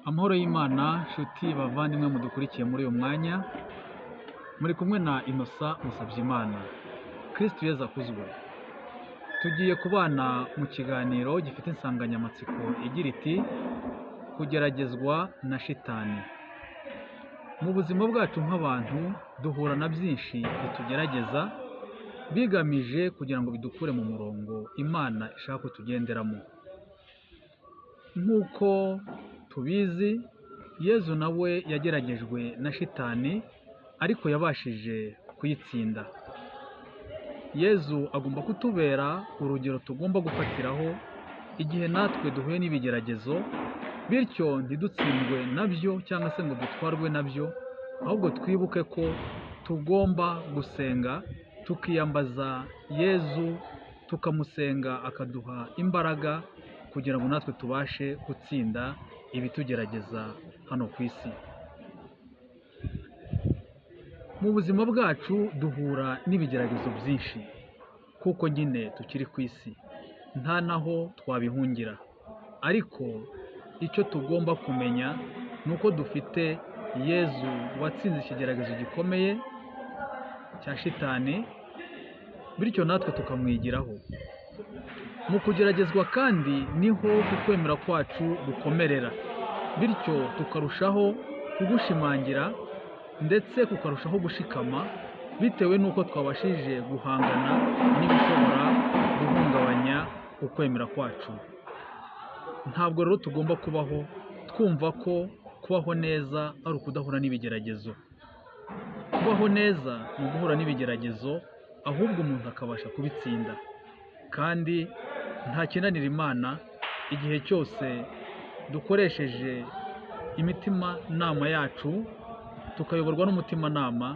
Amahoro y'Imana, nshuti bavandimwe mudukurikiye muri uyu mwanya, muri kumwe na Innocent Musabyimana. Kristo Yezu akuzwe. Tugiye kubana mu kiganiro gifite insanganyamatsiko igira iti kugeragezwa na shitani. Mu buzima bwacu nk'abantu duhura na byinshi bitugerageza bigamije kugira ngo bidukure mu murongo Imana ishaka ko tugenderamo. Nk'uko tubizi, Yezu nawe yageragejwe na shitani ariko yabashije kuyitsinda. Yezu agomba kutubera urugero tugomba gufatiraho igihe natwe duhuye n'ibigeragezo, bityo ntidutsindwe nabyo cyangwa se ngo dutwarwe nabyo, ahubwo twibuke ko tugomba gusenga tukiyambaza Yezu, tukamusenga akaduha imbaraga kugira ngo natwe tubashe gutsinda ibitugerageza hano ku isi. Mu buzima bwacu duhura n'ibigeragezo byinshi kuko nyine tukiri ku isi, nta naho twabihungira, ariko icyo tugomba kumenya ni uko dufite Yezu watsinze ikigeragezo gikomeye cya shitani, bityo natwe tukamwigiraho. Mu kugeragezwa kandi niho ukwemera kwacu gukomerera, bityo tukarushaho kugushimangira ndetse kukarushaho gushikama bitewe n'uko twabashije guhangana n'ibishobora guhungabanya ukwemera kwacu. Ntabwo rero tugomba kubaho twumva ko kubaho neza ari ukudahura n'ibigeragezo. Kubaho neza ni uguhura n'ibigeragezo, ahubwo umuntu akabasha kubitsinda. Kandi nta kinanira Imana igihe cyose dukoresheje imitima nama yacu, tukayoborwa n'umutimanama,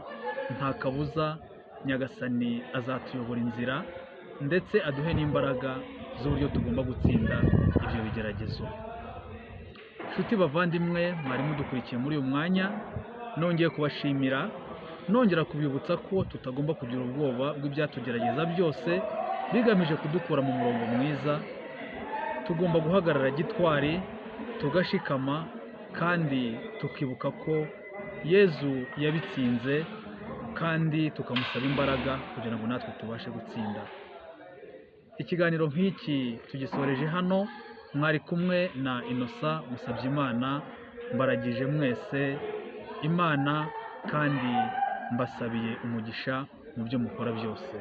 nta kabuza Nyagasani azatuyobora inzira ndetse aduhe n'imbaraga z'uburyo tugomba gutsinda ibyo bigeragezo. Nshuti bavandimwe mwari mudukurikiye muri uyu mwanya, nongeye kubashimira, nongera kubibutsa ko tutagomba kugira ubwoba bw'ibyatugerageza byose bigamije kudukura mu murongo mwiza. Tugomba guhagarara gitwari, tugashikama kandi tukibuka ko Yezu yabitsinze kandi tukamusaba imbaraga kugira ngo natwe tubashe gutsinda. Ikiganiro nk'iki tugisoreje hano, mwari kumwe na Innocent Musabyimana, mbaragije mwese Imana kandi mbasabiye umugisha mu byo mukora byose.